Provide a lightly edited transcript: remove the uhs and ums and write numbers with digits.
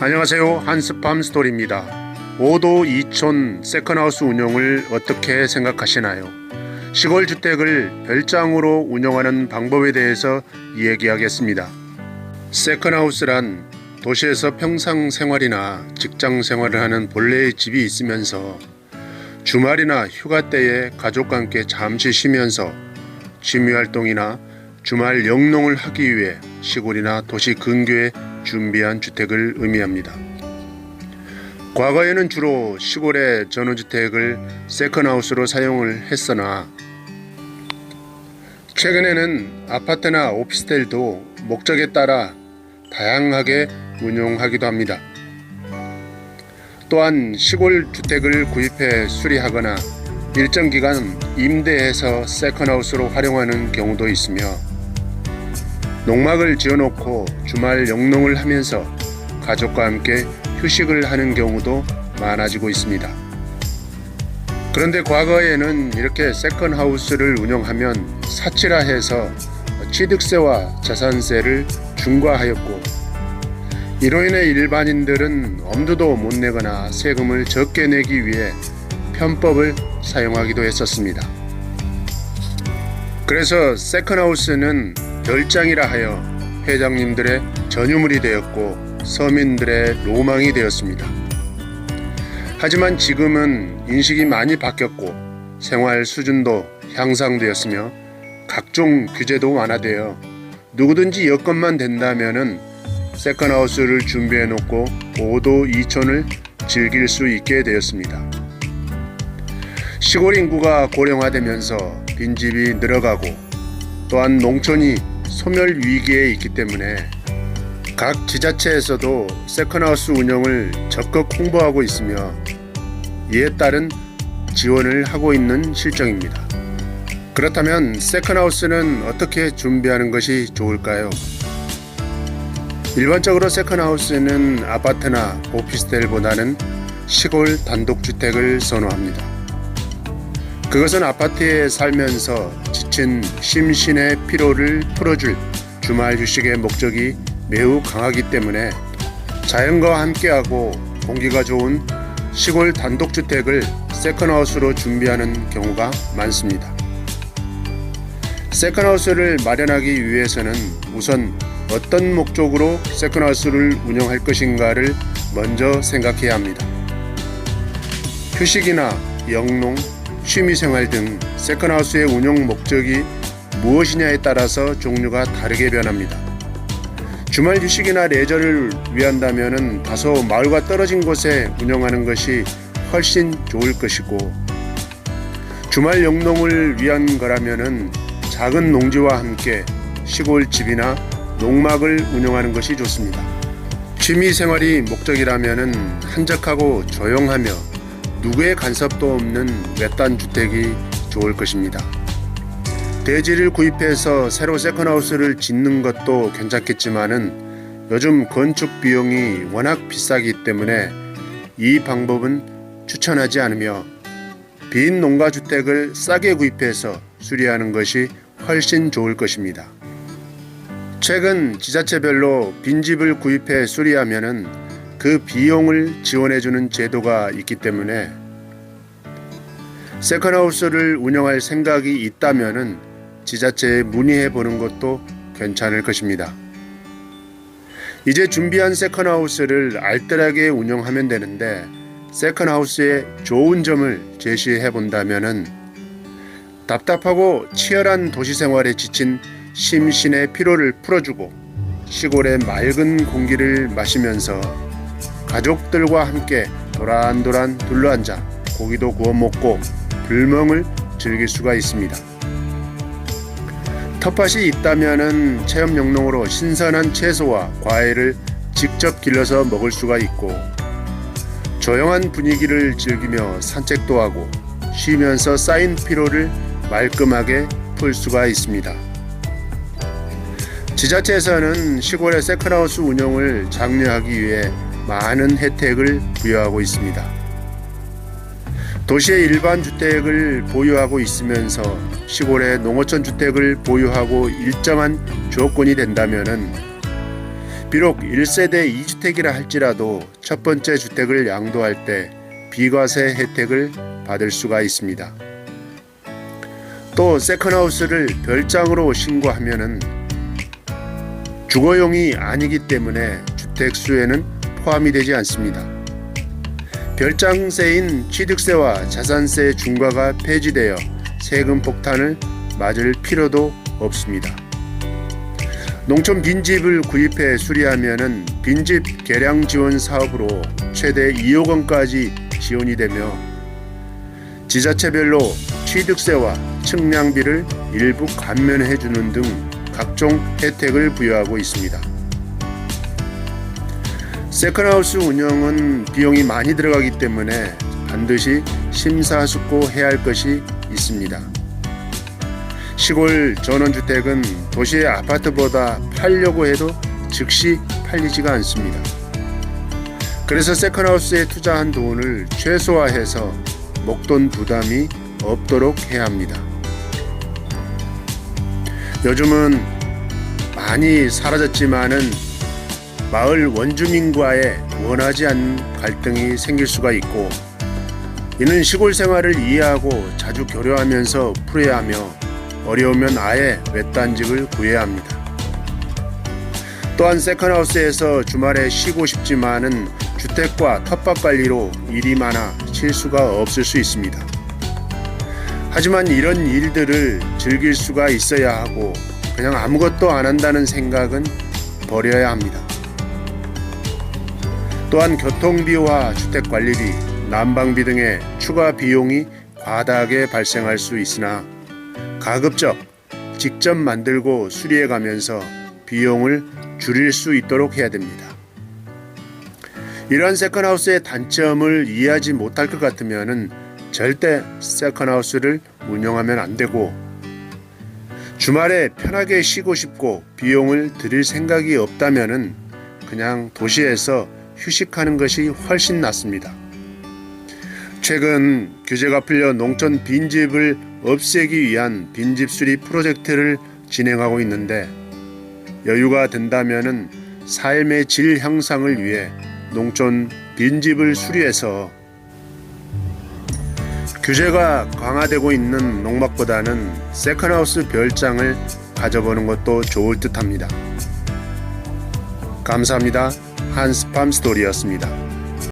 안녕하세요. 한스팜 스토리입니다. 5도 2촌 세컨하우스 운영을 어떻게 생각하시나요? 시골 주택을 별장으로 운영하는 방법에 대해서 이야기하겠습니다. 세컨하우스란 도시에서 평상 생활이나 직장 생활을 하는 본래의 집이 있으면서 주말이나 휴가 때에 가족과 함께 잠시 쉬면서 취미활동이나 주말 영농을 하기 위해 시골이나 도시 근교에 준비한 주택을 의미합니다. 과거에는 주로 시골의 전원주택을 세컨하우스로 사용을 했으나 최근에는 아파트나 오피스텔도 목적에 따라 다양하게 운용하기도 합니다. 또한 시골 주택을 구입해 수리하거나 일정 기간 임대해서 세컨하우스로 활용하는 경우도 있으며 농막을 지어놓고 주말 영농을 하면서 가족과 함께 휴식을 하는 경우도 많아지고 있습니다. 그런데 과거에는 이렇게 세컨하우스를 운영하면 사치라 해서 취득세와 자산세를 중과하였고 이로 인해 일반인들은 엄두도 못 내거나 세금을 적게 내기 위해 편법을 사용하기도 했었습니다. 그래서 세컨하우스는 별장이라 하여 회장님들의 전유물이 되었고 서민들의 로망이 되었습니다. 하지만 지금은 인식이 많이 바뀌었고 생활 수준도 향상되었으며 각종 규제도 완화되어 누구든지 여건만 된다면은 세컨하우스를 준비해 놓고 5도 2촌을 즐길 수 있게 되었습니다. 시골 인구가 고령화되면서 빈집이 늘어가고 또한 농촌이 소멸 위기에 있기 때문에 각 지자체에서도 세컨하우스 운영을 적극 홍보하고 있으며 이에 따른 지원을 하고 있는 실정입니다. 그렇다면 세컨하우스는 어떻게 준비하는 것이 좋을까요? 일반적으로 세컨하우스는 아파트나 오피스텔보다는 시골 단독주택을 선호합니다. 그것은 아파트에 살면서 지친 심신의 피로를 풀어줄 주말 휴식의 목적이 매우 강하기 때문에 자연과 함께하고 공기가 좋은 시골 단독주택을 세컨하우스로 준비하는 경우가 많습니다. 세컨하우스를 마련하기 위해서는 우선 어떤 목적으로 세컨하우스를 운영할 것인가를 먼저 생각해야 합니다. 휴식이나 영농, 취미생활 등 세컨하우스의 운영 목적이 무엇이냐에 따라서 종류가 다르게 변합니다. 주말 휴식이나 레저를 위한다면 다소 마을과 떨어진 곳에 운영하는 것이 훨씬 좋을 것이고 주말 영농을 위한 거라면 작은 농지와 함께 시골 집이나 농막을 운영하는 것이 좋습니다. 취미생활이 목적이라면 한적하고 조용하며 누구의 간섭도 없는 외딴 주택이 좋을 것입니다. 대지를 구입해서 새로 세컨하우스를 짓는 것도 괜찮겠지만은 요즘 건축 비용이 워낙 비싸기 때문에 이 방법은 추천하지 않으며 빈 농가주택을 싸게 구입해서 수리하는 것이 훨씬 좋을 것입니다. 최근 지자체별로 빈집을 구입해 수리하면은 그 비용을 지원해주는 제도가 있기 때문에 세컨하우스를 운영할 생각이 있다면은 지자체에 문의해 보는 것도 괜찮을 것입니다. 이제 준비한 세컨하우스를 알뜰하게 운영하면 되는데 세컨하우스의 좋은 점을 제시해 본다면은 답답하고 치열한 도시생활에 지친 심신의 피로를 풀어주고 시골의 맑은 공기를 마시면서 가족들과 함께 도란도란 둘러앉아 고기도 구워 먹고 불멍을 즐길 수가 있습니다. 텃밭이 있다면은 체험 영농으로 신선한 채소와 과일을 직접 길러서 먹을 수가 있고 조용한 분위기를 즐기며 산책도 하고 쉬면서 쌓인 피로를 말끔하게 풀 수가 있습니다. 지자체에서는 시골의 세컨하우스 운영을 장려하기 위해 많은 혜택을 부여하고 있습니다. 도시의 일반 주택을 보유하고 있으면서 시골의 농어촌 주택을 보유하고 일정한 조건이 된다면은 비록 1세대 2주택이라 할지라도 첫 번째 주택을 양도할 때 비과세 혜택을 받을 수가 있습니다. 또 세컨하우스를 별장으로 신고하면은 주거용이 아니기 때문에 주택수에는 포함이 되지 않습니다. 별장세인 취득세와 자산세 중과가 폐지되어 세금 폭탄을 맞을 필요도 없습니다. 농촌 빈집을 구입해 수리하면은 빈집 개량 지원 사업으로 최대 2억 원까지 지원이 되며 지자체별로 취득세와 측량비를 일부 감면해 주는 등 각종 혜택을 부여하고 있습니다. 세컨하우스 운영은 비용이 많이 들어가기 때문에 반드시 심사숙고해야 할 것이 있습니다. 시골 전원주택은 도시의 아파트보다 팔려고 해도 즉시 팔리지가 않습니다. 그래서 세컨하우스에 투자한 돈을 최소화해서 목돈 부담이 없도록 해야 합니다. 요즘은 많이 사라졌지만은 마을 원주민과의 원하지 않는 갈등이 생길 수가 있고, 이는 시골 생활을 이해하고 자주 교류하면서 풀어야 하며 어려우면 아예 외딴집을 구해야 합니다. 또한 세컨하우스에서 주말에 쉬고 싶지만은 주택과 텃밭 관리로 일이 많아 쉴 수가 없을 수 있습니다. 하지만 이런 일들을 즐길 수가 있어야 하고 그냥 아무것도 안 한다는 생각은 버려야 합니다. 또한 교통비와 주택관리비, 난방비 등의 추가 비용이 과다하게 발생할 수 있으나 가급적 직접 만들고 수리해 가면서 비용을 줄일 수 있도록 해야 됩니다. 이러한 세컨하우스의 단점을 이해하지 못할 것 같으면 절대 세컨하우스를 운영하면 안 되고, 주말에 편하게 쉬고 싶고 비용을 들일 생각이 없다면 그냥 도시에서 휴식하는 것이 훨씬 낫습니다. 최근 규제가 풀려 농촌 빈집을 없애기 위한 빈집 수리 프로젝트를 진행하고 있는데, 여유가 된다면 삶의 질 향상을 위해 농촌 빈집을 수리해서 규제가 강화되고 있는 농막보다는 세컨하우스 별장을 가져보는 것도 좋을 듯합니다. 감사합니다. 한스팜 스토리였습니다.